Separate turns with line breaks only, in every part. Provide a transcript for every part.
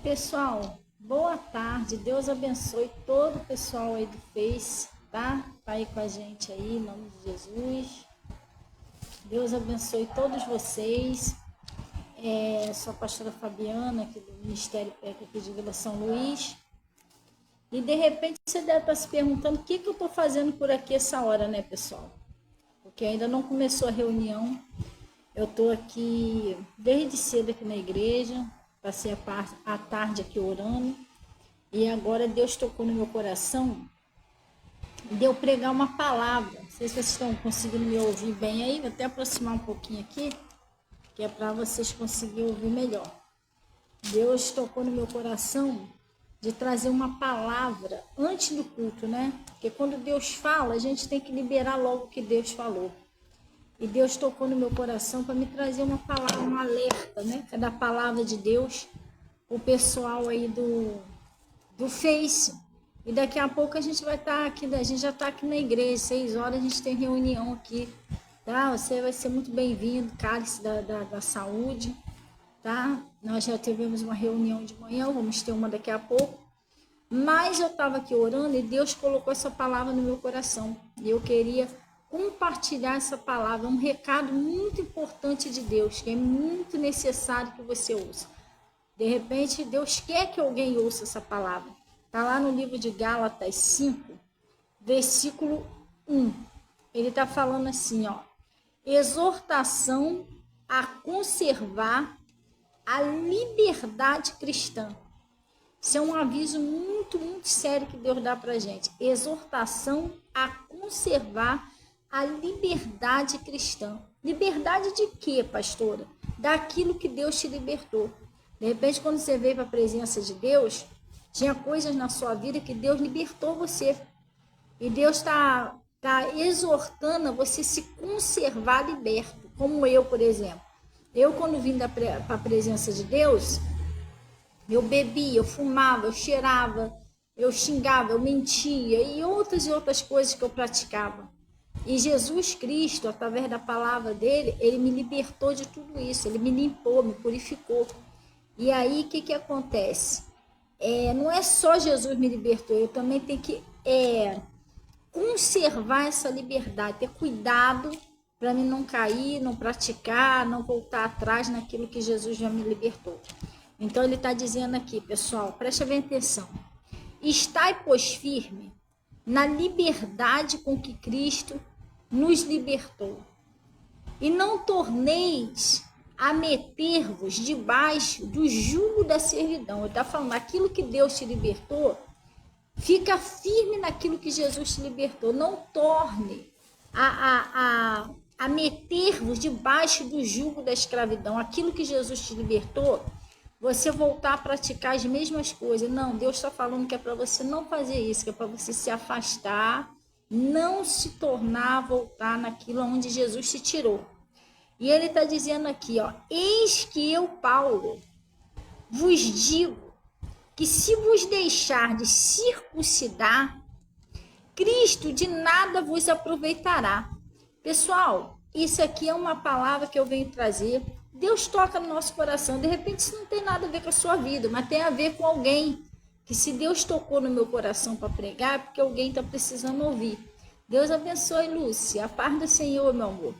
Pessoal, boa tarde. Deus abençoe todo o pessoal aí do Face, tá? Tá aí com a gente aí, em nome de Jesus. Deus abençoe todos vocês. Sou a pastora Fabiana, aqui do Ministério PEC aqui de Vila São Luís. E de repente você deve estar se perguntando o que eu estou fazendo por aqui essa hora, né, pessoal? Porque ainda não começou a reunião. Eu estou aqui desde cedo aqui na igreja, passei a tarde aqui orando, e agora Deus tocou no meu coração de eu pregar uma palavra. Não sei se vocês estão conseguindo me ouvir bem aí, vou até aproximar um pouquinho aqui, que é para vocês conseguirem ouvir melhor. Deus tocou no meu coração de trazer uma palavra antes do culto, né? Porque quando Deus fala, a gente tem que liberar logo o que Deus falou. E Deus tocou no meu coração para me trazer uma palavra, um alerta, né? É da palavra de Deus, o pessoal aí do Face. E daqui a pouco a gente vai estar aqui, a gente já está aqui na igreja, 6 horas a gente tem reunião aqui, tá? Você vai ser muito bem-vindo, Cálice da Saúde, tá? Nós já tivemos uma reunião de manhã, vamos ter uma daqui a pouco. Mas eu estava aqui orando e Deus colocou essa palavra no meu coração. E eu queria compartilhar essa palavra, um recado muito importante de Deus, que é muito necessário que você ouça. De repente, Deus quer que alguém ouça essa palavra. Está lá no livro de Gálatas 5, versículo 1. Ele está falando assim, ó. Exortação a conservar a liberdade cristã. Isso é um aviso muito, muito sério que Deus dá para a gente. Exortação a conservar a liberdade cristã. Liberdade de quê, pastora? Daquilo que Deus te libertou. De repente, quando você veio para a presença de Deus, tinha coisas na sua vida que Deus libertou você. E Deus está exortando a você se conservar liberto. Como eu, por exemplo. Eu, quando vim para a presença de Deus, eu bebia, eu fumava, eu cheirava, eu xingava, eu mentia e outras coisas que eu praticava. E Jesus Cristo, através da palavra dele, ele me libertou de tudo isso, ele me limpou, me purificou. E aí, o que acontece? Não é só Jesus me libertou, eu também tenho que conservar essa liberdade, ter cuidado para mim não cair, não praticar, não voltar atrás naquilo que Jesus já me libertou. Então, ele está dizendo aqui, pessoal, preste bem atenção. Estai, pois, firme na liberdade com que Cristo nos libertou. E não torneis a meter-vos debaixo do jugo da servidão. Ele está falando, aquilo que Deus te libertou, fica firme naquilo que Jesus te libertou. Não torne a meter-vos debaixo do jugo da escravidão. Aquilo que Jesus te libertou, você voltar a praticar as mesmas coisas. Não, Deus está falando que é para você não fazer isso, que é para você se afastar, não se tornar, voltar naquilo onde Jesus te tirou. E ele está dizendo aqui, ó, eis que eu, Paulo, vos digo que se vos deixar de circuncidar, Cristo de nada vos aproveitará. Pessoal, isso aqui é uma palavra que eu venho trazer. Deus toca no nosso coração. De repente isso não tem nada a ver com a sua vida, mas tem a ver com alguém. Que se Deus tocou no meu coração para pregar, é porque alguém está precisando ouvir. Deus abençoe, Lúcia. A paz do Senhor, meu amor.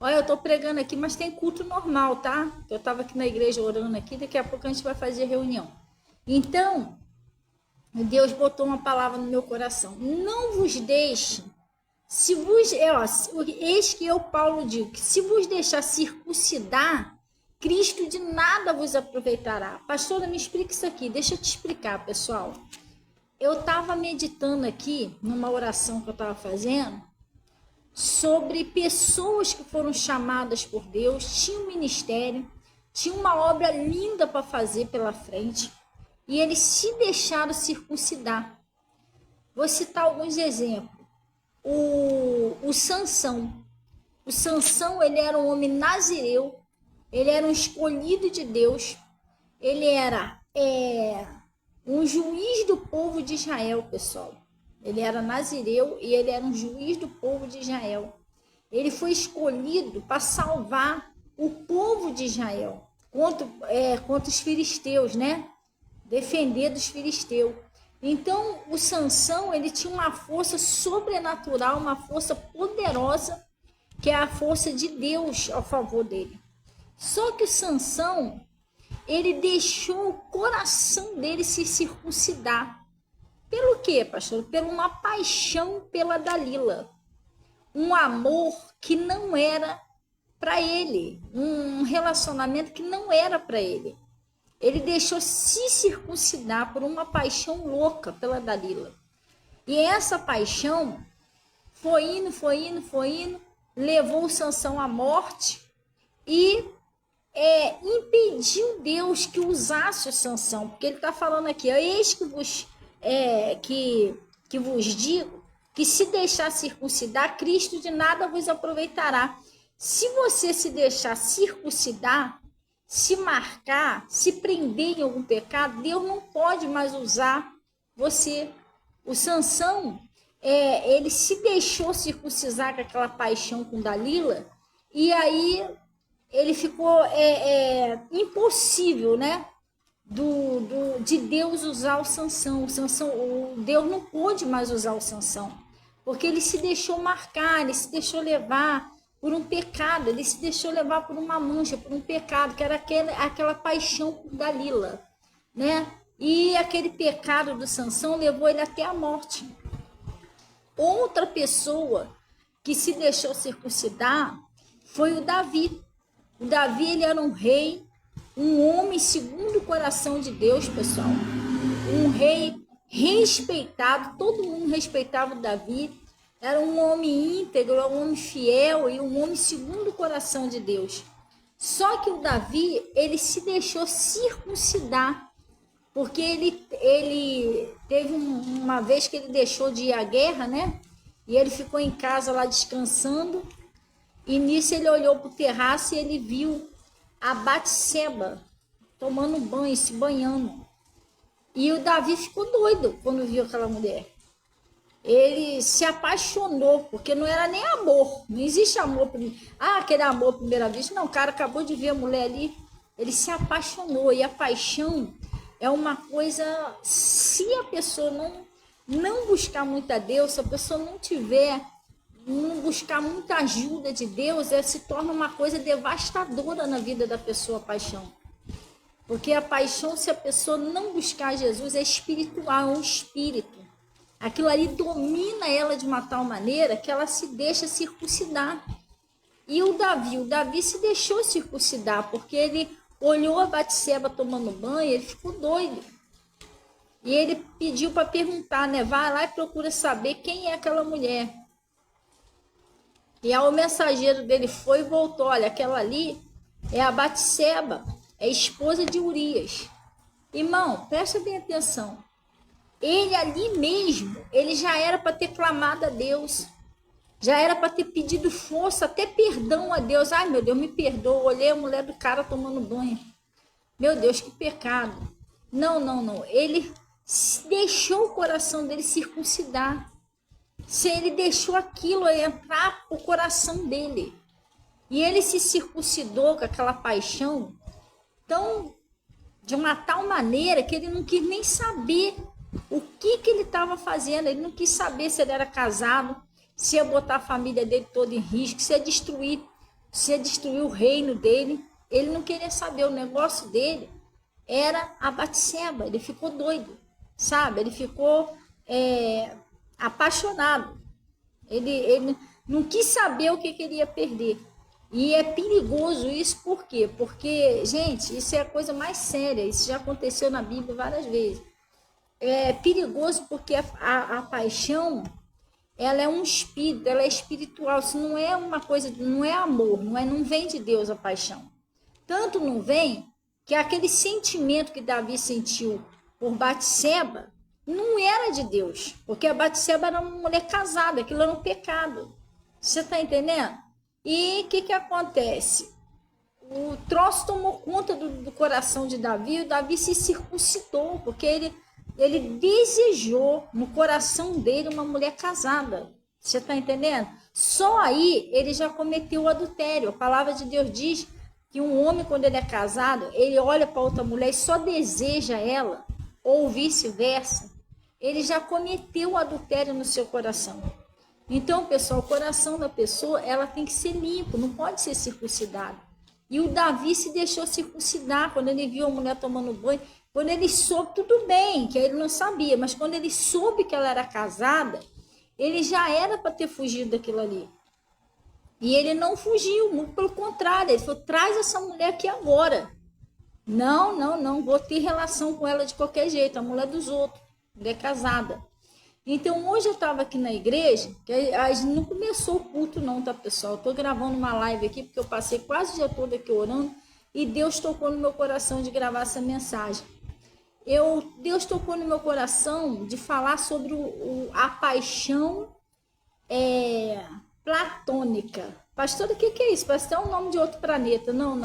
Olha, eu estou pregando aqui, mas tem culto normal, tá? Eu estava aqui na igreja orando aqui, daqui a pouco a gente vai fazer reunião. Então, Deus botou uma palavra no meu coração. Não vos deixe, eis que eu, Paulo, digo, que se vos deixar circuncidar, Cristo de nada vos aproveitará. Pastora, me explica isso aqui. Deixa eu te explicar, pessoal. Eu estava meditando aqui, numa oração que eu estava fazendo, sobre pessoas que foram chamadas por Deus, tinham um ministério, tinham uma obra linda para fazer pela frente, e eles se deixaram circuncidar. Vou citar alguns exemplos. O Sansão. O Sansão, ele era um homem nazireu, ele era um escolhido de Deus, ele era um juiz do povo de Israel, pessoal. Ele era nazireu e ele era um juiz do povo de Israel. Ele foi escolhido para salvar o povo de Israel contra os filisteus, né? defender dos filisteus. Então, o Sansão, ele tinha uma força sobrenatural, uma força poderosa, que é a força de Deus ao favor dele. Só que o Sansão, ele deixou o coração dele se circuncidar. Pelo quê, pastor? Por uma paixão pela Dalila. Um amor que não era para ele, um relacionamento que não era para ele. Ele deixou se circuncidar por uma paixão louca pela Dalila. E essa paixão foi indo, levou o Sansão à morte e impediu Deus que usasse o Sansão. Porque ele está falando aqui, eis que vos digo, que se deixar circuncidar, Cristo de nada vos aproveitará. Se você se deixar circuncidar, se marcar, se prender em algum pecado, Deus não pode mais usar você. O Sansão, ele se deixou circuncidar com aquela paixão com Dalila, e aí ele ficou impossível, né? De Deus usar o Sansão. Deus não pôde mais usar o Sansão, porque ele se deixou marcar, ele se deixou levar por um pecado, ele se deixou levar por uma mancha, por um pecado, que era aquela paixão por Dalila, né? E aquele pecado do Sansão levou ele até a morte. Outra pessoa que se deixou circuncidar foi o Davi. O Davi, ele era um rei, um homem segundo o coração de Deus, pessoal. Um rei respeitado, todo mundo respeitava o Davi. Era um homem íntegro, um homem fiel e um homem segundo o coração de Deus. Só que o Davi, ele se deixou circuncidar, porque ele teve uma vez que ele deixou de ir à guerra, né? E ele ficou em casa lá descansando, e nisso ele olhou para o terraço e ele viu a Batseba tomando banho, se banhando. E o Davi ficou doido quando viu aquela mulher. Ele se apaixonou, porque não era nem amor, não existe amor, aquele amor à primeira vista, não, o cara acabou de ver a mulher ali, ele se apaixonou, e a paixão é uma coisa, se a pessoa não buscar muito a Deus, se a pessoa não buscar muita ajuda de Deus, se torna uma coisa devastadora na vida da pessoa, a paixão. Porque a paixão, se a pessoa não buscar Jesus, é espiritual, é um espírito. Aquilo ali domina ela de uma tal maneira que ela se deixa circuncidar. E o Davi se deixou circuncidar, porque ele olhou a Batseba tomando banho, ele ficou doido. E ele pediu para perguntar, né? Vai lá e procura saber quem é aquela mulher. E aí o mensageiro dele foi e voltou. Olha, aquela ali é a Batseba, é esposa de Urias. Irmão, presta bem atenção. Ele ali mesmo, ele já era para ter clamado a Deus, já era para ter pedido força, até perdão a Deus. Ai, meu Deus, me perdoa, olhei a mulher do cara tomando banho. Meu Deus, que pecado. Não. Ele deixou o coração dele circuncidar. Se ele deixou aquilo entrar o coração dele. E ele se circuncidou com aquela paixão de uma tal maneira que ele não quis nem saber o que ele estava fazendo. Ele não quis saber se ele era casado, se ia botar a família dele toda em risco, se ia destruir o reino dele. Ele não queria saber. O negócio dele era a Batseba. Ele ficou doido, sabe? Ele ficou apaixonado. Ele não quis saber o que ele ia perder. E é perigoso isso, por quê? Porque, gente, isso é a coisa mais séria. Isso já aconteceu na Bíblia várias vezes. É perigoso porque a paixão, ela é um espírito, ela é espiritual. Isso não é uma coisa, não é amor, não vem de Deus a paixão. Tanto não vem que aquele sentimento que Davi sentiu por Batseba não era de Deus, porque a Batseba era uma mulher casada, aquilo era um pecado. Você está entendendo? E o que acontece? O troço tomou conta do coração de Davi, o Davi se circuncidou, porque ele desejou no coração dele uma mulher casada. Você está entendendo? Só aí ele já cometeu o adultério. A palavra de Deus diz que um homem, quando ele é casado, ele olha para outra mulher e só deseja ela. ou vice-versa, ele já cometeu o adultério no seu coração. Então, pessoal, o coração da pessoa, ela tem que ser limpo, não pode ser circuncidado. E o Davi se deixou circuncidar quando ele viu a mulher tomando banho. Quando ele soube, tudo bem, que ele não sabia, mas quando ele soube que ela era casada, ele já era para ter fugido daquilo ali. E ele não fugiu, muito pelo contrário, ele falou, traz essa mulher aqui agora. Não, vou ter relação com ela de qualquer jeito, a mulher dos outros, mulher casada. Então, hoje eu estava aqui na igreja, que a gente não começou o culto não, tá, pessoal? Eu estou gravando uma live aqui, porque eu passei quase o dia todo aqui orando, e Deus tocou no meu coração de gravar essa mensagem. Deus tocou no meu coração de falar sobre a paixão platônica. Pastora, o que é isso? Parece até um nome de outro planeta. Não.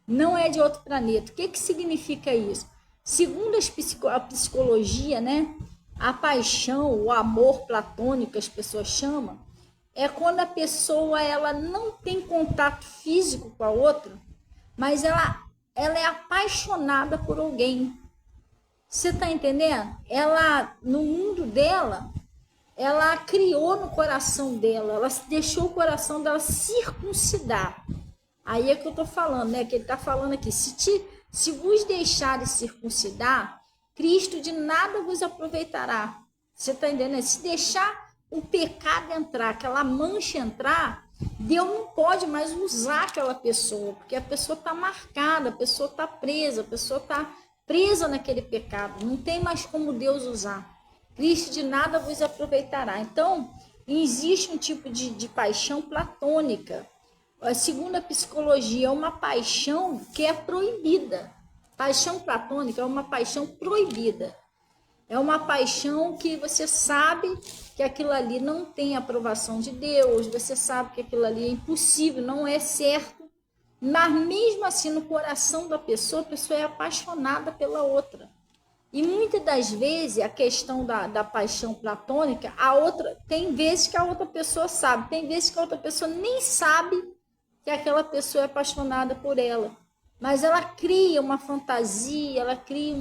Não é de outro planeta. O que significa isso? Segundo a psicologia, né? A paixão, o amor platônico, as pessoas chamam, é quando a pessoa ela não tem contato físico com a outra, mas ela é apaixonada por alguém. Você está entendendo? Ela, no mundo dela, ela criou no coração dela, ela deixou o coração dela circuncidar. Aí é que eu estou falando, né? Que ele está falando aqui, se vos deixares circuncidar, Cristo de nada vos aproveitará. Você está entendendo? Se deixar o pecado entrar, aquela mancha entrar, Deus não pode mais usar aquela pessoa, porque a pessoa está marcada, a pessoa está presa, a pessoa está presa naquele pecado. Não tem mais como Deus usar. Cristo de nada vos aproveitará. Então, existe um tipo de paixão platônica. Segundo a psicologia, é uma paixão que é proibida. Paixão platônica é uma paixão proibida. É uma paixão que você sabe que aquilo ali não tem aprovação de Deus, você sabe que aquilo ali é impossível, não é certo, mas mesmo assim no coração da pessoa, a pessoa é apaixonada pela outra. E muitas das vezes a questão da paixão platônica, tem vezes que a outra pessoa sabe, tem vezes que a outra pessoa nem sabe que aquela pessoa é apaixonada por ela. Mas ela cria uma fantasia, ela cria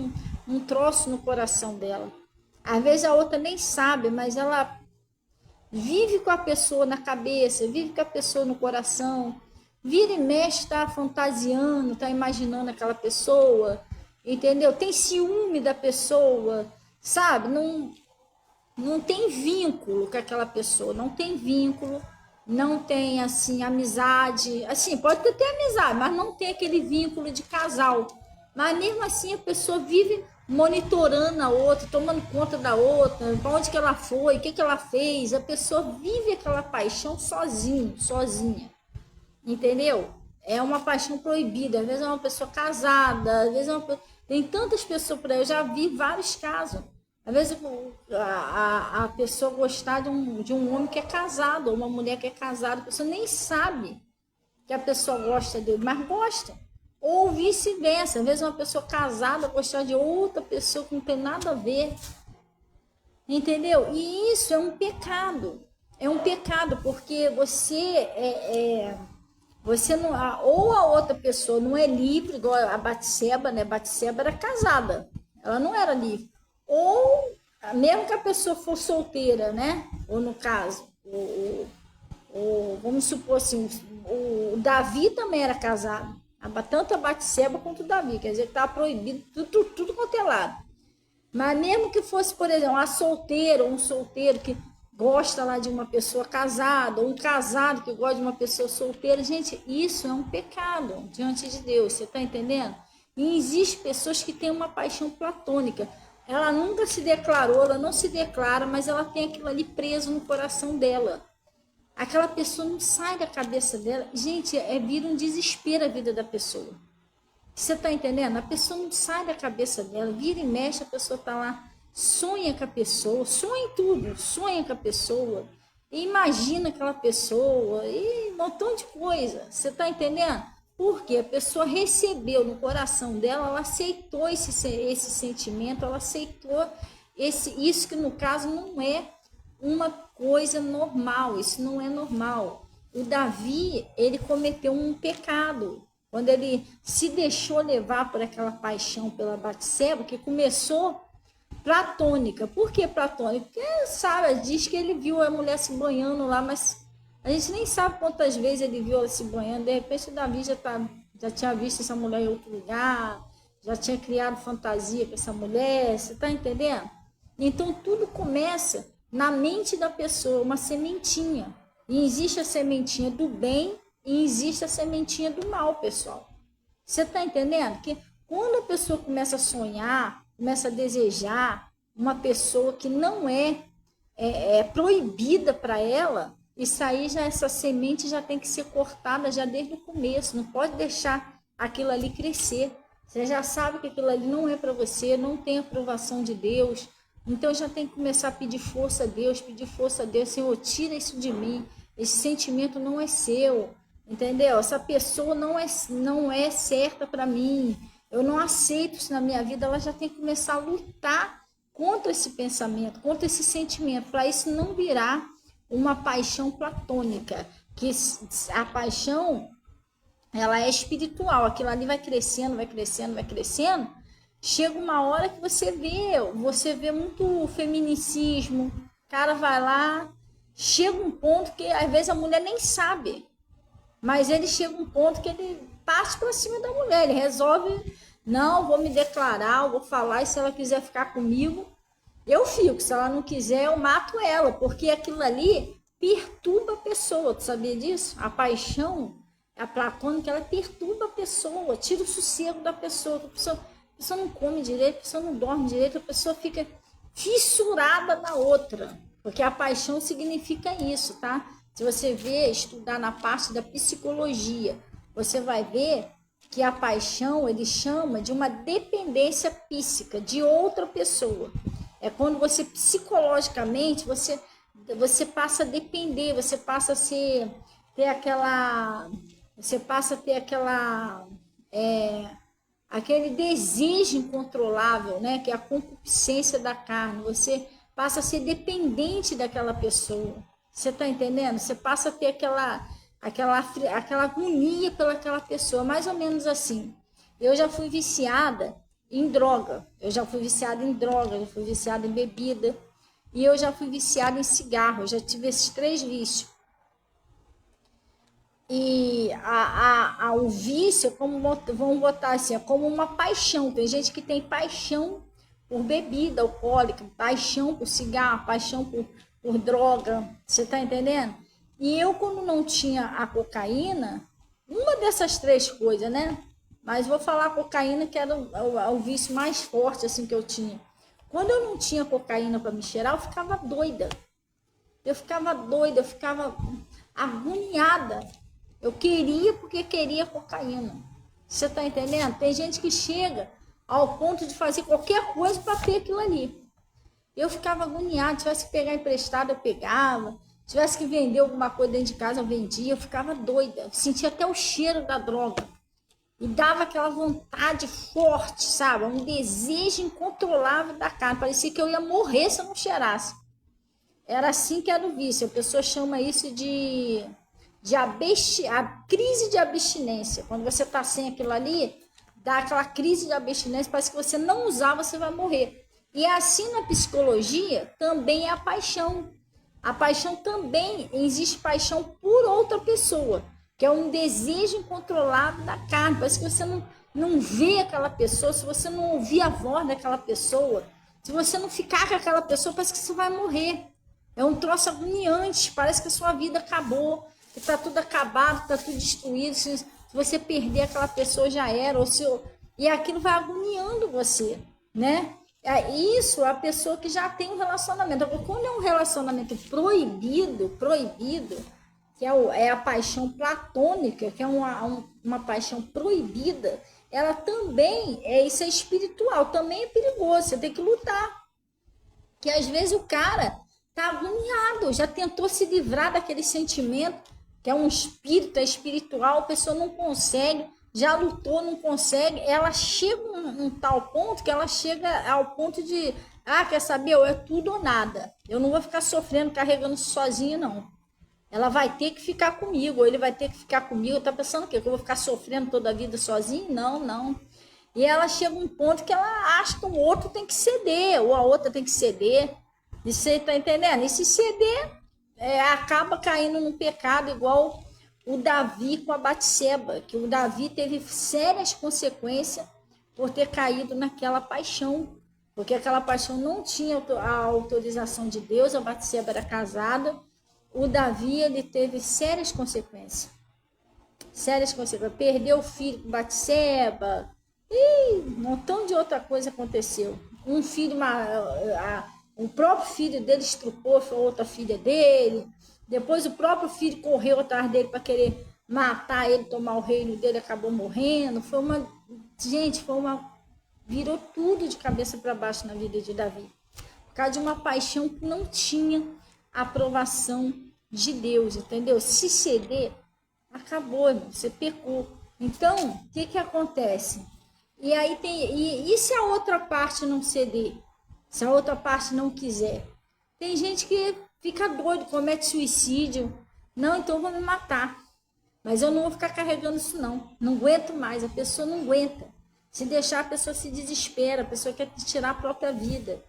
um troço no coração dela. Às vezes a outra nem sabe, mas ela vive com a pessoa na cabeça, vive com a pessoa no coração. Vira e mexe, está fantasiando, está imaginando aquela pessoa, entendeu? Tem ciúme da pessoa, sabe? Não tem vínculo com aquela pessoa, não tem vínculo. Não tem, assim, amizade, assim, pode ter amizade, mas não tem aquele vínculo de casal. Mas mesmo assim a pessoa vive monitorando a outra, tomando conta da outra, para onde que ela foi, o que ela fez. A pessoa vive aquela paixão sozinha, entendeu? É uma paixão proibida, às vezes é uma pessoa casada, às vezes tem tantas pessoas por aí, eu já vi vários casos. Às vezes a pessoa gostar de um homem que é casado, ou uma mulher que é casada, a pessoa nem sabe que a pessoa gosta dele, mas gosta. Ou vice-versa, às vezes uma pessoa casada gostar de outra pessoa que não tem nada a ver. Entendeu? E isso é um pecado. É um pecado, porque você não, ou a outra pessoa não é livre, igual a Batseba, né? Batseba era casada, ela não era livre. Ou, mesmo que a pessoa for solteira, né? Ou no caso, vamos supor assim, o Davi também era casado. Tanto a Batseba quanto o Davi, quer dizer, que estava proibido tudo quanto é lado. Mas mesmo que fosse, por exemplo, uma solteira ou um solteiro que gosta lá de uma pessoa casada, ou um casado que gosta de uma pessoa solteira, gente, isso é um pecado diante de Deus, você está entendendo? E existem pessoas que têm uma paixão platônica. Ela nunca se declarou, ela não se declara, mas ela tem aquilo ali preso no coração dela. Aquela pessoa não sai da cabeça dela. Gente, vira um desespero a vida da pessoa. Você está entendendo? A pessoa não sai da cabeça dela, vira e mexe, a pessoa está lá, sonha com a pessoa, sonha em tudo, sonha com a pessoa, imagina aquela pessoa, e um montão de coisa. Você está entendendo? Porque a pessoa recebeu no coração dela, ela aceitou esse sentimento, ela aceitou isso que no caso não é uma coisa normal, isso não é normal. O Davi, ele cometeu um pecado quando ele se deixou levar por aquela paixão pela Batseba, que começou platônica. Por que platônica? Porque, sabe, diz que ele viu a mulher se banhando lá, mas a gente nem sabe quantas vezes ele viu ela se banhando. De repente, o Davi já tinha visto essa mulher em outro lugar, já tinha criado fantasia com essa mulher, você está entendendo? Então, tudo começa na mente da pessoa, uma sementinha. E existe a sementinha do bem e existe a sementinha do mal, pessoal. Você está entendendo? Que quando a pessoa começa a sonhar, começa a desejar uma pessoa que não é proibida para ela, isso aí já, essa semente já tem que ser cortada já desde o começo. Não pode deixar aquilo ali crescer. Você já sabe que aquilo ali não é para você, não tem aprovação de Deus. Então já tem que começar a pedir força a Deus, Senhor, tira isso de mim. Esse sentimento não é seu, entendeu? Essa pessoa não é certa para mim. Eu não aceito isso na minha vida. Ela já tem que começar a lutar contra esse pensamento, contra esse sentimento, para isso não virar uma paixão platônica, que a paixão, ela é espiritual, aquilo ali vai crescendo, vai crescendo, vai crescendo, chega uma hora que você vê muito feminicismo, o cara vai lá, chega um ponto que às vezes a mulher nem sabe, mas ele chega um ponto que ele parte para cima da mulher, ele resolve, não, vou me declarar, vou falar, e se ela quiser ficar comigo, eu fico, se ela não quiser, eu mato ela, porque aquilo ali perturba a pessoa, tu sabia disso? A paixão, a platônica, ela perturba a pessoa, tira o sossego da pessoa, a pessoa não come direito, a pessoa não dorme direito, a pessoa fica fissurada na outra, porque a paixão significa isso, tá? Se você estudar na parte da psicologia, você vai ver que a paixão, ele chama de uma dependência psíquica de outra pessoa. É quando você psicologicamente você passa a depender, você passa a ter aquele desejo incontrolável, né, que é a concupiscência da carne. Você passa a ser dependente daquela pessoa. Você está entendendo? Você passa a ter aquela agonia pelaquela pessoa, mais ou menos assim. Eu já fui viciada em droga, já fui viciada em bebida, e eu já fui viciada em cigarro, eu já tive esses 3 vícios. E o vício, vamos botar assim, é como uma paixão. Tem gente que tem paixão por bebida alcoólica, paixão por cigarro, paixão por droga, você está entendendo? E eu, quando não tinha a cocaína, uma dessas 3 coisas, né? Mas vou falar a cocaína, que era o vício mais forte assim que eu tinha. Quando eu não tinha cocaína para me cheirar, eu ficava doida. Eu ficava agoniada. Eu queria porque queria cocaína. Você está entendendo? Tem gente que chega ao ponto de fazer qualquer coisa para ter aquilo ali. Eu ficava agoniada, tivesse que pegar emprestado, eu pegava. Tivesse que vender alguma coisa dentro de casa, eu vendia. Eu ficava doida. Eu sentia até o cheiro da droga. E dava aquela vontade forte, sabe? Um desejo incontrolável da carne. Parecia que eu ia morrer se eu não cheirasse. Era assim que era o vício. A pessoa chama isso de a crise de abstinência. Quando você está sem aquilo ali, dá aquela crise de abstinência, parece que você não usar, você vai morrer. E assim na psicologia, também é a paixão. A paixão também, existe paixão por outra pessoa, que é um desejo incontrolável da carne. Parece que você não vê aquela pessoa, se você não ouvir a voz daquela pessoa, se você não ficar com aquela pessoa, parece que você vai morrer. É um troço agoniante, parece que a sua vida acabou, que está tudo acabado, está tudo destruído. Se você perder aquela pessoa, já era. E aquilo vai agoniando você, né? Isso a pessoa que já tem um relacionamento. Agora, quando é um relacionamento proibido, que é a paixão platônica, que é uma paixão proibida, ela também, isso é espiritual, também é perigoso, você tem que lutar. Que às vezes o cara tá agoniado, já tentou se livrar daquele sentimento, que é um espírito, é espiritual, a pessoa não consegue, já lutou, não consegue, ela chega um tal ponto que ela chega ao ponto de, quer saber, é tudo ou nada, eu não vou ficar sofrendo, carregando sozinha, não. Ela vai ter que ficar comigo, ou ele vai ter que ficar comigo. Tá pensando o quê? Que eu vou ficar sofrendo toda a vida sozinho? Não, não. E ela chega a um ponto que ela acha que o outro tem que ceder, ou a outra tem que ceder. E você tá entendendo? E se ceder, acaba caindo num pecado igual o Davi com a Batseba, que o Davi teve sérias consequências por ter caído naquela paixão, porque aquela paixão não tinha a autorização de Deus, a Batseba era casada, o Davi ele teve sérias consequências. Sérias consequências. Perdeu o filho com Batseba, e um montão de outra coisa aconteceu. Um filho, o próprio filho dele estrupou, foi outra filha dele. Depois o próprio filho correu atrás dele para querer matar ele, tomar o reino dele, acabou morrendo. Gente, virou tudo de cabeça para baixo na vida de Davi. Por causa de uma paixão que não tinha aprovação de Deus, entendeu? Se ceder, acabou, irmão, você pecou. Então, o que acontece? E aí e se a outra parte não ceder? Se a outra parte não quiser? Tem gente que fica doido, comete suicídio. Não, então eu vou me matar. Mas eu não vou ficar carregando isso não. Não aguento mais, a pessoa não aguenta. Se deixar, a pessoa se desespera, a pessoa quer tirar a própria vida.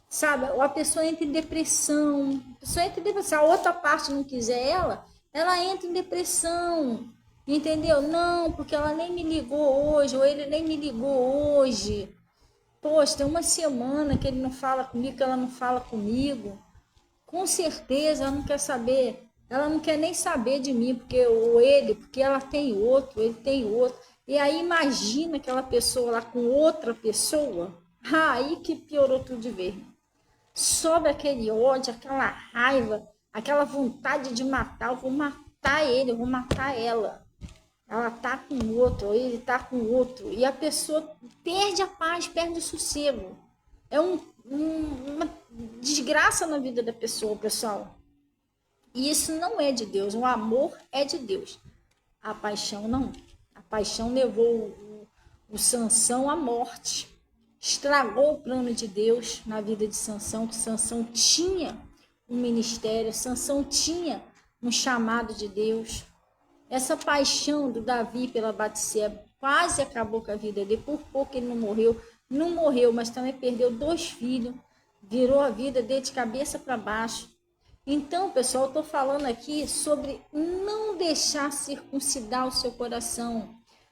Sabe? Ou a pessoa entra em depressão. A pessoa entra em depressão. Se a outra parte não quiser ela entra em depressão. Entendeu? Não, porque ela nem me ligou hoje, ou ele nem me ligou hoje. Poxa, tem uma semana que ele não fala comigo, que ela não fala comigo. Com certeza ela não quer saber, ela não quer nem saber de mim, porque ela tem outro, ele tem outro. E aí imagina aquela pessoa lá com outra pessoa, aí que piorou tudo de vez. Sobe aquele ódio, aquela raiva, aquela vontade de matar, eu vou matar ele, eu vou matar ela. Ela tá com outro, ou ele tá com outro, e a pessoa perde a paz, perde o sossego. É uma desgraça na vida da pessoa, pessoal. E isso não é de Deus, o amor é de Deus. A paixão não. A paixão levou o Sansão à morte. Estragou o plano de Deus na vida de Sansão, que Sansão tinha um ministério, Sansão tinha um chamado de Deus. Essa paixão do Davi pela Batseba quase acabou com a vida dele. Por pouco ele não morreu. Não morreu, mas também perdeu 2 filhos. Virou a vida dele de cabeça para baixo. Então, pessoal, eu estou falando aqui sobre não deixar circuncidar o seu coração.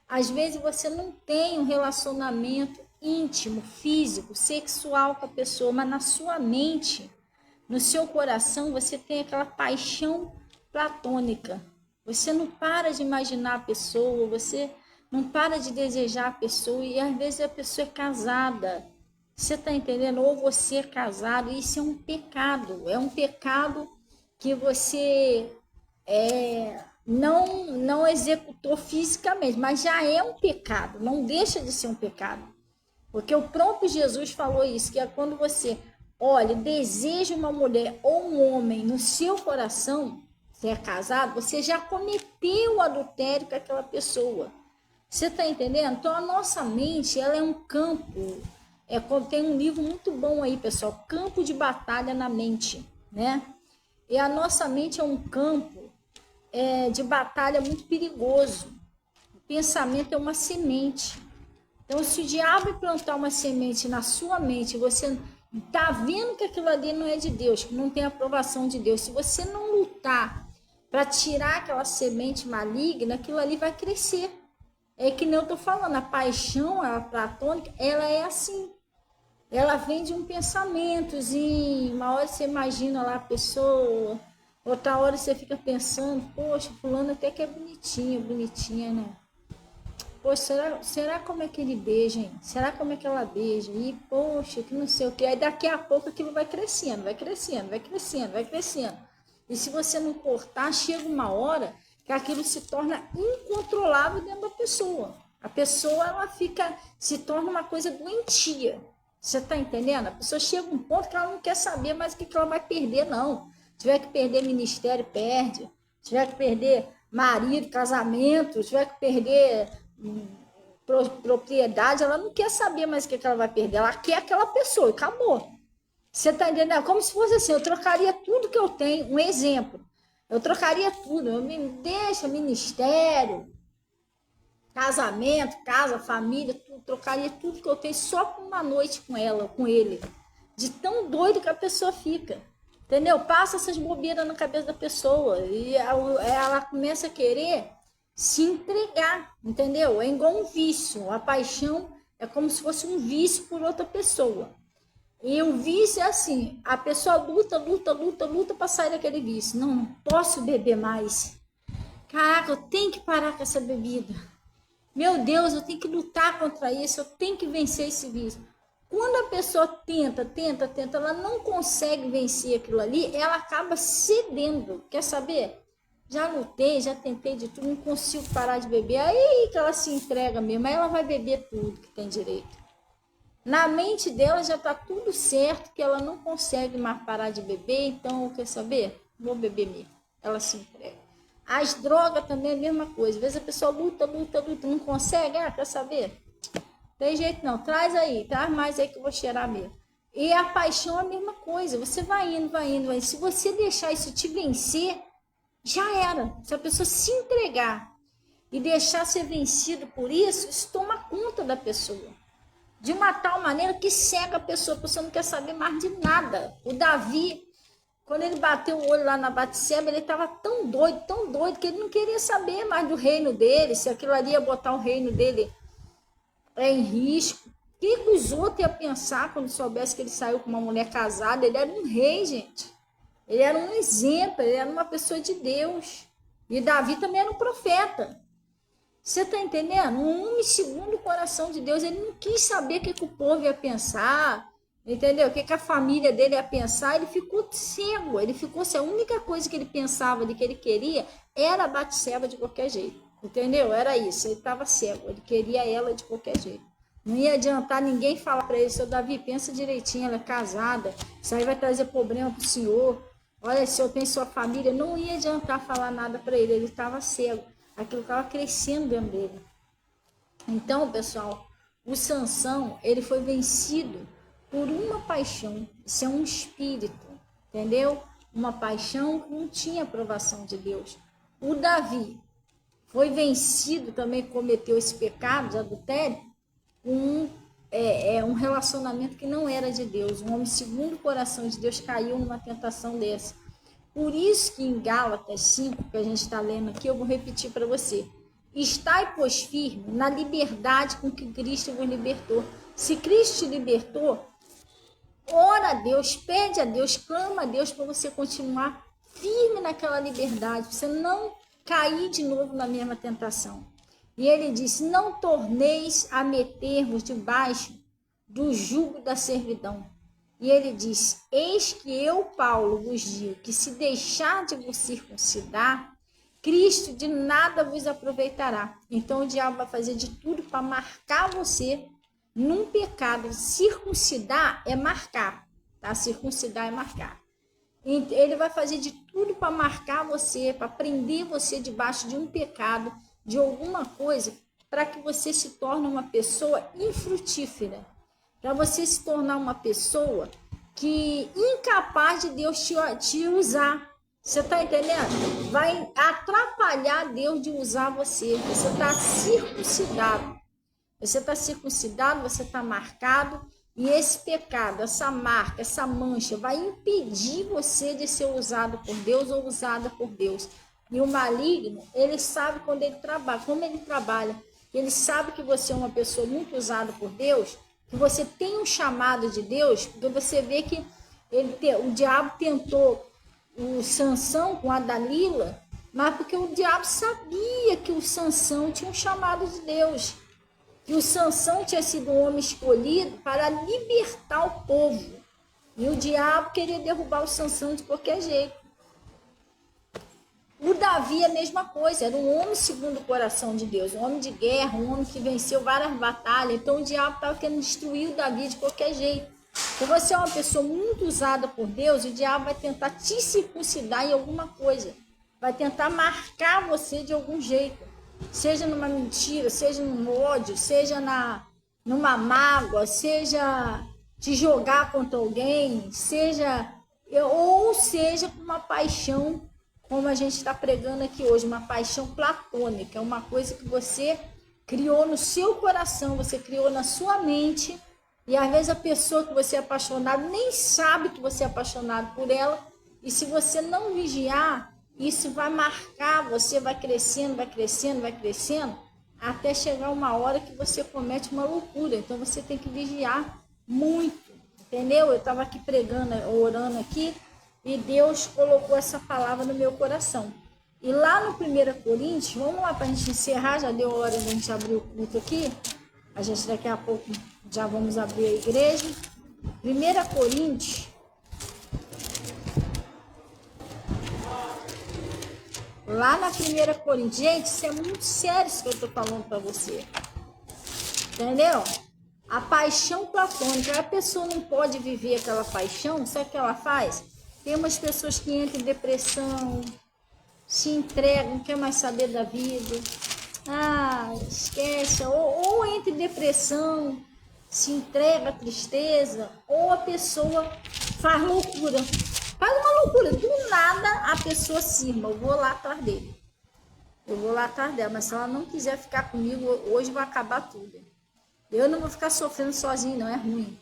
Às vezes você não tem um relacionamento íntimo, físico, sexual com a pessoa, mas na sua mente, no seu coração, você tem aquela paixão platônica. Você não para de imaginar a pessoa, você não para de desejar a pessoa, e às vezes a pessoa é casada. Você está entendendo? Ou você é casado, isso é um pecado que você não executou fisicamente, mas já é um pecado, não deixa de ser um pecado. Porque o próprio Jesus falou isso, que é quando você, olha, deseja uma mulher ou um homem no seu coração, você é casado, você já cometeu o adultério com aquela pessoa. Você está entendendo? Então, a nossa mente, ela é um campo. Tem um livro muito bom aí, pessoal, Campo de Batalha na Mente, né? E a nossa mente é um campo de batalha muito perigoso. O pensamento é uma semente. Então, se o diabo plantar uma semente na sua mente, você está vendo que aquilo ali não é de Deus, que não tem aprovação de Deus. Se você não lutar para tirar aquela semente maligna, aquilo ali vai crescer. É que nem eu estou falando, a paixão, a platônica, ela é assim. Ela vem de um pensamentozinho. Uma hora você imagina lá a pessoa, outra hora você fica pensando, poxa, fulano até que é bonitinha, né? Poxa, será como é que ele beija, hein? Será como é que ela beija? E, poxa, que não sei o que. Aí daqui a pouco aquilo vai crescendo. E se você não cortar, chega uma hora que aquilo se torna incontrolável dentro da pessoa. A pessoa, se torna uma coisa doentia. Você está entendendo? A pessoa chega a um ponto que ela não quer saber mais o que ela vai perder, não. Se tiver que perder ministério, perde. Se tiver que perder marido, casamento, se tiver que perder propriedade, ela não quer saber mais o que ela vai perder. Ela quer aquela pessoa e acabou. Você está entendendo? É como se fosse assim, eu trocaria tudo que eu tenho. Um exemplo. Eu trocaria tudo, eu me deixa ministério, casamento, casa, família, tudo, trocaria tudo que eu tenho só por uma noite com ela, com ele. De tão doido que a pessoa fica. Entendeu? Passa essas bobeiras na cabeça da pessoa e ela começa a querer se entregar, entendeu? É igual um vício. A paixão é como se fosse um vício por outra pessoa. E o vício é assim, a pessoa luta para sair daquele vício. Não posso beber mais. Caraca, eu tenho que parar com essa bebida. Meu Deus, eu tenho que lutar contra isso, eu tenho que vencer esse vício. Quando a pessoa tenta, ela não consegue vencer aquilo ali, ela acaba cedendo. Quer saber? Já lutei, já tentei de tudo, não consigo parar de beber. Aí que ela se entrega mesmo, aí ela vai beber tudo que tem direito. Na mente dela já está tudo certo, que ela não consegue mais parar de beber, então, quer saber? Vou beber mesmo. Ela se entrega. As drogas também é a mesma coisa. Às vezes a pessoa luta, não consegue. Ah, quer saber? Tem jeito não. Traz aí, traz mais aí que eu vou cheirar mesmo. E a paixão é a mesma coisa. Você vai indo. Se você deixar isso te vencer, já era. Se a pessoa se entregar e deixar ser vencido por isso, isso toma conta da pessoa. De uma tal maneira que cega a pessoa não quer saber mais de nada. O Davi, quando ele bateu o olho lá na Batseba, ele estava tão doido, que ele não queria saber mais do reino dele, se aquilo ali ia botar o reino dele em risco. O que os outros iam pensar quando soubesse que ele saiu com uma mulher casada? Ele era um rei, gente. Ele era um exemplo, ele era uma pessoa de Deus. E Davi também era um profeta. Você está entendendo? Um homem segundo o coração de Deus. Ele não quis saber o que o povo ia pensar, entendeu? O que a família dele ia pensar. Ele ficou cego. A única coisa que ele pensava de que ele queria era a Batseba de qualquer jeito. Entendeu? Era isso. Ele estava cego. Ele queria ela de qualquer jeito. Não ia adiantar ninguém falar para ele: seu Davi, pensa direitinho, ela é casada. Isso aí vai trazer problema para o senhor. Olha, se eu tenho sua família. Não ia adiantar falar nada para ele. Ele estava cego. Aquilo estava crescendo dentro dele. Então, pessoal, o Sansão, ele foi vencido por uma paixão. Isso é um espírito, entendeu? Uma paixão que não tinha aprovação de Deus. O Davi foi vencido, também cometeu esse pecado de adultério, com um relacionamento que não era de Deus. Um homem segundo o coração de Deus caiu numa tentação dessa. Por isso que em Gálatas 5, que a gente está lendo aqui, eu vou repetir para você. Estai, pois, firme na liberdade com que Cristo vos libertou. Se Cristo te libertou, ora a Deus, pede a Deus, clama a Deus para você continuar firme naquela liberdade, para você não cair de novo na mesma tentação. E ele disse: não torneis a meter-vos debaixo do jugo da servidão. E ele diz: eis que eu, Paulo, vos digo que se deixar de vos circuncidar, Cristo de nada vos aproveitará. Então o diabo vai fazer de tudo para marcar você num pecado. Circuncidar é marcar, tá? Circuncidar é marcar. Ele vai fazer de tudo para marcar você, para prender você debaixo de um pecado, de alguma coisa, para que você se torne uma pessoa infrutífera. Para você se tornar uma pessoa que incapaz de Deus te usar. Você está entendendo? Vai atrapalhar Deus de usar você. Você está circuncidado. Você está circuncidado, você está marcado. E esse pecado, essa marca, essa mancha vai impedir você de ser usado por Deus ou usada por Deus. E o maligno, ele sabe quando ele trabalha, como ele trabalha. Ele sabe que você é uma pessoa muito usada por Deus, que você tem um chamado de Deus, porque você vê que o diabo tentou o Sansão com a Dalila, mas porque o diabo sabia que o Sansão tinha um chamado de Deus, que o Sansão tinha sido um homem escolhido para libertar o povo. E o diabo queria derrubar o Sansão de qualquer jeito. O Davi é a mesma coisa, era um homem segundo o coração de Deus, um homem de guerra, um homem que venceu várias batalhas. Então o diabo estava querendo destruir o Davi de qualquer jeito. Se você é uma pessoa muito usada por Deus, o diabo vai tentar te circuncidar em alguma coisa, vai tentar marcar você de algum jeito, seja numa mentira, seja num ódio, seja numa mágoa, seja te jogar contra alguém, ou seja com uma paixão como a gente está pregando aqui hoje, uma paixão platônica, é uma coisa que você criou no seu coração, você criou na sua mente, e às vezes a pessoa que você é apaixonado nem sabe que você é apaixonado por ela, e se você não vigiar, isso vai marcar, você vai crescendo, vai crescendo, vai crescendo, até chegar uma hora que você comete uma loucura. Então você tem que vigiar muito, entendeu? Eu estava aqui pregando, orando aqui, e Deus colocou essa palavra no meu coração. E lá no 1 Coríntios, vamos lá para a gente encerrar, já deu hora de a gente abrir o culto aqui. A gente daqui a pouco já vamos abrir a igreja. 1 Coríntios, lá na 1 Coríntios, gente, isso é muito sério isso que eu estou falando para você. Entendeu? A paixão platônica, a pessoa não pode viver aquela paixão, sabe o que ela faz? Tem umas pessoas que entram em depressão, se entregam, não quer mais saber da vida. Ah, esquece. Ou entra em depressão, se entrega à tristeza, ou a pessoa faz loucura. Faz uma loucura. Do nada a pessoa cisma, eu vou lá atrás dele. Eu vou lá atrás dela, mas se ela não quiser ficar comigo, hoje vai acabar tudo. Eu não vou ficar sofrendo sozinho, não, é ruim.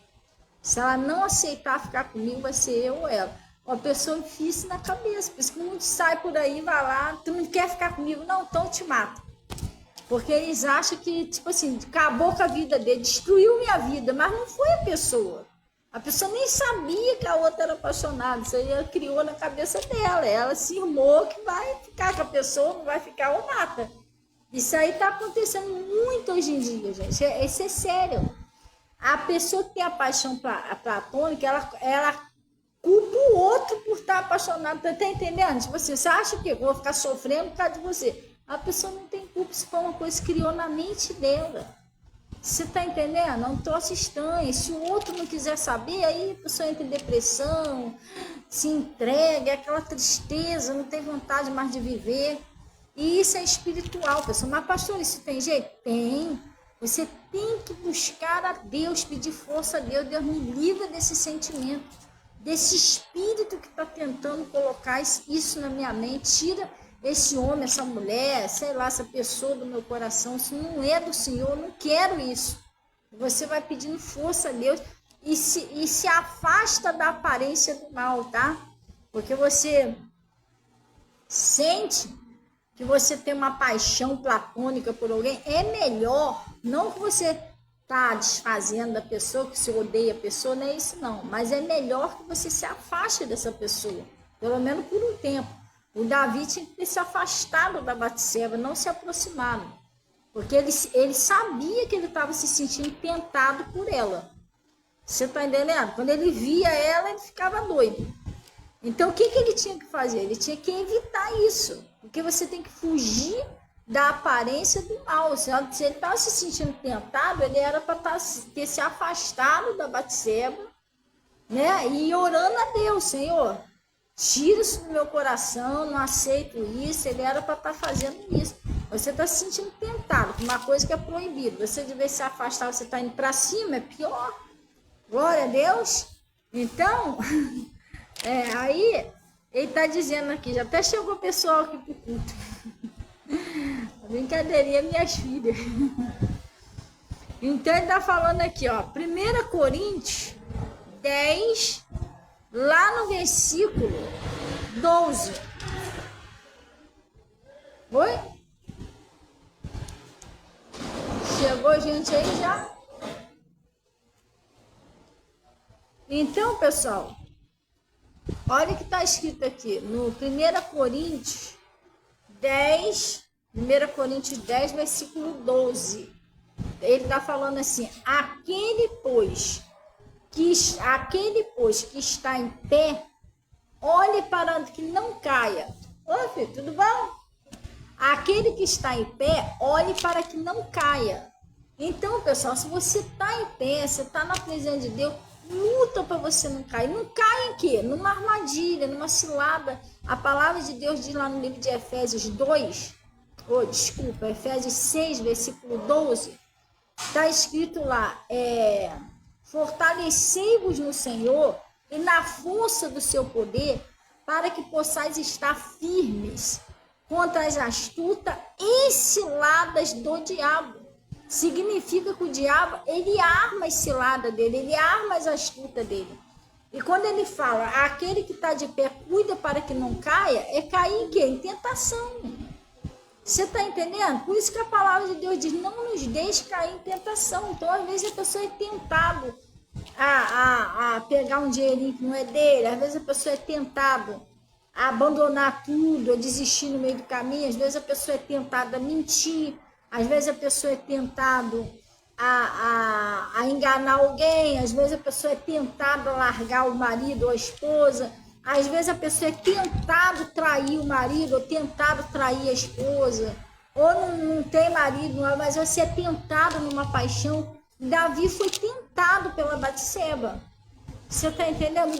Se ela não aceitar ficar comigo, vai ser eu ou ela. Uma pessoa enfia isso na cabeça, por isso que muitos sai por aí, vai lá, tu não quer ficar comigo? Não, então eu te mato. Porque eles acham que, tipo assim, acabou com a vida dele, destruiu minha vida, mas não foi a pessoa. A pessoa nem sabia que a outra era apaixonada, isso aí ela criou na cabeça dela, ela se irmou que vai ficar com a pessoa, não vai ficar ou mata. Isso aí tá acontecendo muito hoje em dia, gente, isso é sério. A pessoa que tem a paixão platônica, ela culpa o outro por estar apaixonado, tá entendendo? Tipo assim, você acha que eu vou ficar sofrendo por causa de você? A pessoa não tem culpa, isso foi uma coisa que criou na mente dela. Você tá entendendo? É um troço estranho. Se o outro não quiser saber, aí a pessoa entra em depressão, se entrega, é aquela tristeza, não tem vontade mais de viver. E isso é espiritual, pessoal. Mas, pastor, isso tem jeito? Tem. Você tem que buscar a Deus, pedir força a Deus. Deus me livra desse sentimento, desse espírito que está tentando colocar isso na minha mente. Tira esse homem, essa mulher, sei lá, essa pessoa do meu coração. Isso não é do Senhor, eu não quero isso. Você vai pedindo força a Deus e se afasta da aparência do mal, tá? Porque você sente que você tem uma paixão platônica por alguém, é melhor, não que você tá desfazendo da pessoa, que você odeia a pessoa, não é isso não, mas é melhor que você se afaste dessa pessoa, pelo menos por um tempo. O Davi tinha que ter se afastado da Batseba, não se aproximado, porque ele sabia que ele estava se sentindo tentado por ela. Você está entendendo? Quando ele via ela, ele ficava doido. Então, o que ele tinha que fazer? Ele tinha que evitar isso, porque você tem que fugir da aparência do mal. Se ele estava se sentindo tentado, ele era para ter se afastado da Batseba, né? E orando a Deus, Senhor, tira isso do meu coração, não aceito isso. Ele era para estar fazendo isso. Você está se sentindo tentado, uma coisa que é proibida. Você devia se afastar, você está indo para cima, é pior. Glória a Deus. Então, aí ele está dizendo aqui, já até chegou o pessoal aqui para o culto. Brincadeirinha, minhas filhas. Então ele está falando aqui, ó, 1 Coríntios 10, lá no versículo 12. Oi? Chegou gente aí já? Então, pessoal, olha o que está escrito aqui, no 1 Coríntios 10, 1 Coríntios 10, versículo 12. Ele está falando assim, aquele pois que está em pé, olhe para que não caia. Oi, filho, tudo bom? Aquele que está em pé, olhe para que não caia. Então, pessoal, se você está em pé, você está na presença de Deus, luta para você não cair. Não cai em quê? Numa armadilha, numa cilada. A palavra de Deus diz lá no livro de Efésios 2, Efésios 6, versículo 12, está escrito lá, fortalecei-vos no Senhor e na força do seu poder, para que possais estar firmes contra as astutas e ciladas do diabo. Significa que o diabo, ele arma as ciladas dele, ele arma as astutas dele. E quando ele fala, aquele que está de pé, cuida para que não caia, é cair em quê? Em tentação. Você está entendendo? Por isso que a palavra de Deus diz, não nos deixe cair em tentação. Então, às vezes, a pessoa é tentada a pegar um dinheirinho que não é dele, às vezes a pessoa é tentada a abandonar tudo, a desistir no meio do caminho, às vezes a pessoa é tentada a mentir, às vezes a pessoa é tentada a enganar alguém, às vezes a pessoa é tentada a largar o marido ou a esposa, às vezes a pessoa é tentada a trair o marido ou tentada a trair a esposa, ou não tem marido, mas você é tentado numa paixão. Davi foi tentado pela Batseba. Você está entendendo?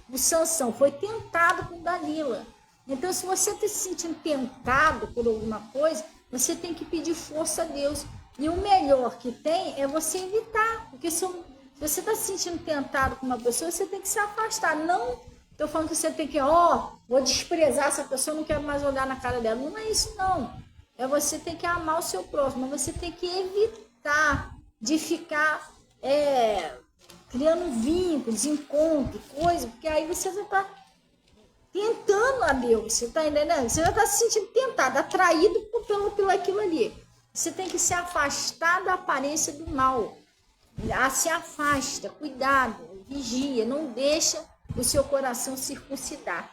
O Sansão foi tentado com Dalila. Então, se você está se sentindo tentado por alguma coisa, você tem que pedir força a Deus. E o melhor que tem é você evitar. Porque se você está se sentindo tentado com uma pessoa, você tem que se afastar. Não estou falando que você tem que, vou desprezar essa pessoa, não quero mais olhar na cara dela. Não é isso, não. É você ter que amar o seu próximo, mas você tem que evitar de ficar criando vínculos, encontros, coisas, porque aí você já está tentando a Deus, você está entendendo? Você já está se sentindo tentado, atraído pelo aquilo ali. Você tem que se afastar da aparência do mal. Se afasta, cuidado, vigia, não deixa o seu coração circuncidar.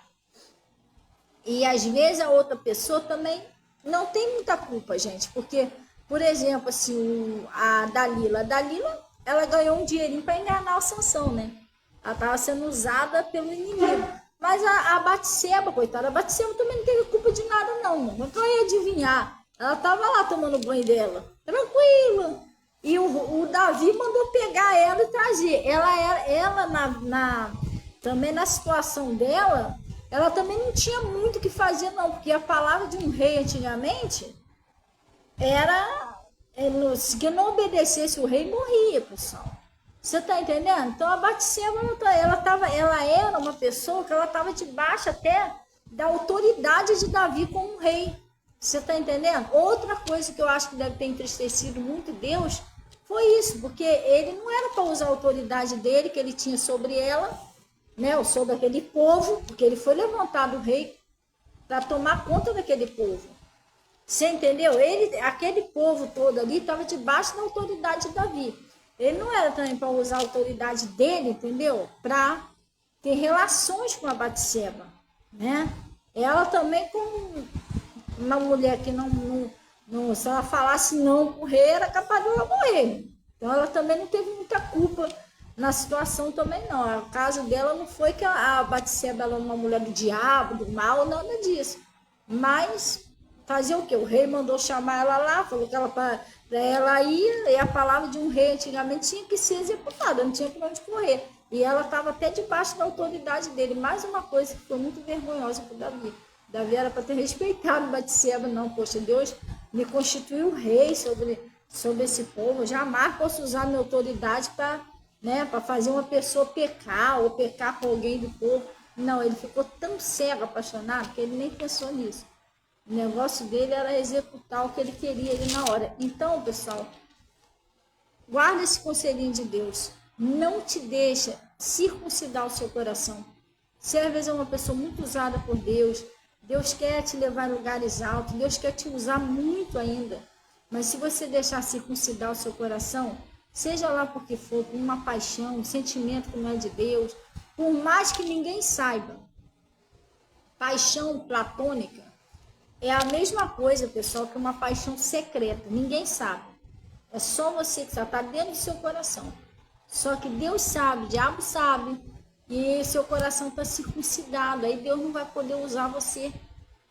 E às vezes a outra pessoa também não tem muita culpa, gente, porque, por exemplo, assim, a Dalila, ela ganhou um dinheirinho para enganar o Sansão, né? Ela estava sendo usada pelo inimigo. Mas a Batseba, coitada, a Batseba também não teve culpa de nada, não. Não ia adivinhar. Ela estava lá tomando banho dela, tranquila. E o Davi mandou pegar ela e trazer. Ela também na situação dela, ela também não tinha muito o que fazer, não. Porque a palavra de um rei antigamente era... Se não obedecesse o rei, morria, pessoal. Você está entendendo? Então a Batseba, ela era uma pessoa que ela estava debaixo até da autoridade de Davi como rei. Você está entendendo? Outra coisa que eu acho que deve ter entristecido muito Deus foi isso, porque ele não era para usar a autoridade dele, que ele tinha sobre ela, né, ou sobre aquele povo, porque ele foi levantado rei para tomar conta daquele povo. Você entendeu? Aquele povo todo ali estava debaixo da autoridade de Davi. Ele não era também para usar a autoridade dele, entendeu? Para ter relações com a Batseba, né? Ela também, como uma mulher que se ela falasse não com o rei, era capaz de ela morrer. Então ela também não teve muita culpa na situação também, não. O caso dela não foi que a Batseba era uma mulher do diabo, do mal, nada disso. Mas fazer o quê? O rei mandou chamar ela lá, falou que para ela ir, e a palavra de um rei antigamente tinha que ser executada, não tinha para onde correr. E ela estava até debaixo da autoridade dele. Mais uma coisa que foi muito vergonhosa para Davi. Davi era para ter respeitado Batseba, não, poxa, Deus me constituiu rei sobre esse povo, eu jamais posso usar minha autoridade para fazer uma pessoa pecar, ou pecar com alguém do povo. Não, ele ficou tão cego, apaixonado, que ele nem pensou nisso. O negócio dele era executar o que ele queria ali na hora. Então, pessoal, guarda esse conselhinho de Deus. Não te deixa circuncidar o seu coração. Você às vezes é uma pessoa muito usada por Deus. Deus quer te levar a lugares altos. Deus quer te usar muito ainda. Mas se você deixar circuncidar o seu coração, seja lá por que for, por uma paixão, um sentimento que não é de Deus, por mais que ninguém saiba, paixão platônica é a mesma coisa, pessoal, que uma paixão secreta. Ninguém sabe. É só você que sabe, está dentro do seu coração. Só que Deus sabe, o diabo sabe, e seu coração está circuncidado. Aí Deus não vai poder usar você.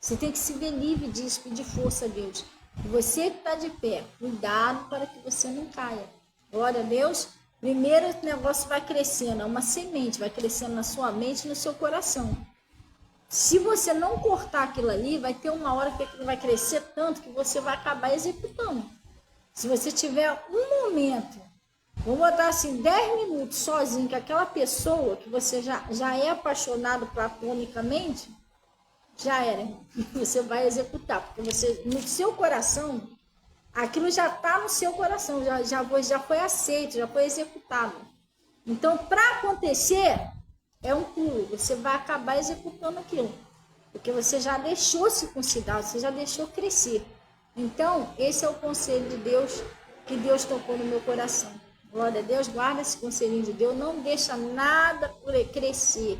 Você tem que se ver livre disso, pedir força a Deus. E você que está de pé, cuidado para que você não caia. Glória a Deus. Primeiro o negócio vai crescendo, é uma semente, vai crescendo na sua mente e no seu coração. Se você não cortar aquilo ali, vai ter uma hora que aquilo vai crescer tanto que você vai acabar executando. Se você tiver um momento Vamos botar assim, 10 minutos sozinho com aquela pessoa que você já é apaixonado platonicamente, já era. Você vai executar, porque você, no seu coração, aquilo já está no seu coração, já foi aceito, já foi executado. Então, para acontecer, é um pulo, você vai acabar executando aquilo, porque você já deixou circuncidar, você já deixou crescer. Então, esse é o conselho de Deus, que Deus tocou no meu coração. Glória a Deus, guarda esse conselhinho de Deus, não deixa nada por crescer.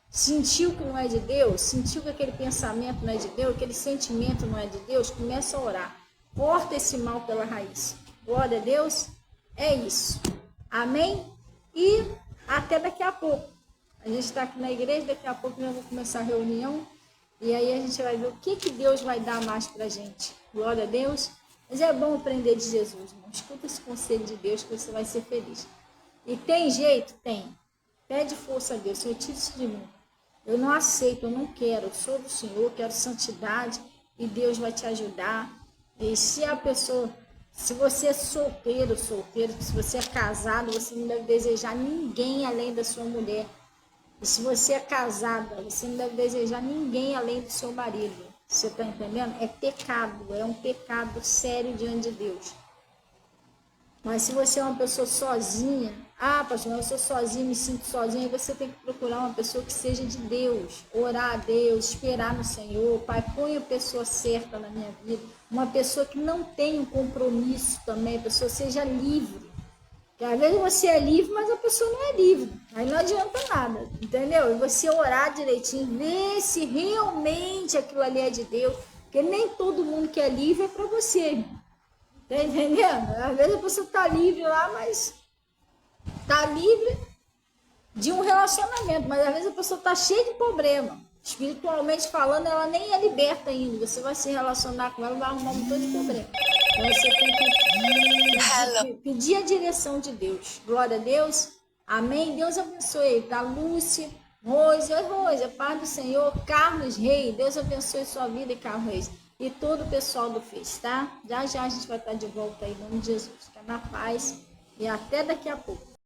Sentiu que não é de Deus, sentiu que aquele pensamento não é de Deus, aquele sentimento não é de Deus, começa a orar. Corta esse mal pela raiz. Glória a Deus, é isso. Amém? E até daqui a pouco. A gente está aqui na igreja, daqui a pouco nós vamos começar a reunião. E aí a gente vai ver o que Deus vai dar mais para a gente. Glória a Deus. Mas é bom aprender de Jesus, irmão. Escuta esse conselho de Deus que você vai ser feliz. E tem jeito? Tem. Pede força a Deus. Senhor, tira isso de mim. Eu não aceito, eu não quero. Eu sou do Senhor, quero santidade. E Deus vai te ajudar. E se a pessoa... Se você é solteiro, se você é casado, você não deve desejar ninguém além da sua mulher. E se você é casada, você não deve desejar ninguém além do seu marido. Você está entendendo? É pecado, é um pecado sério diante de Deus. Mas se você é uma pessoa sozinha, pastor, eu sou sozinha, me sinto sozinha, você tem que procurar uma pessoa que seja de Deus, orar a Deus, esperar no Senhor. Pai, põe a pessoa certa na minha vida, uma pessoa que não tenha um compromisso também, a pessoa seja livre. Porque às vezes você é livre, mas a pessoa não é livre. Aí não adianta nada, entendeu? E você orar direitinho, ver se realmente aquilo ali é de Deus. Porque nem todo mundo que é livre é para você. Tá entendendo? Às vezes a pessoa tá livre lá, mas tá livre de um relacionamento. Mas às vezes a pessoa tá cheia de problema. Espiritualmente falando, ela nem é liberta ainda. Você vai se relacionar com ela, vai arrumar um montão de problema. Então você tem que pedir a direção de Deus. Glória a Deus. Amém. Deus abençoe. Tá, Lúcia, Rose. Oi, Rose. A paz do Senhor. Carlos Reis. Deus abençoe sua vida, Carlos Reis. E todo o pessoal do Face, tá? Já a gente vai estar de volta aí, em nome de Jesus. Fica na paz. E até daqui a pouco.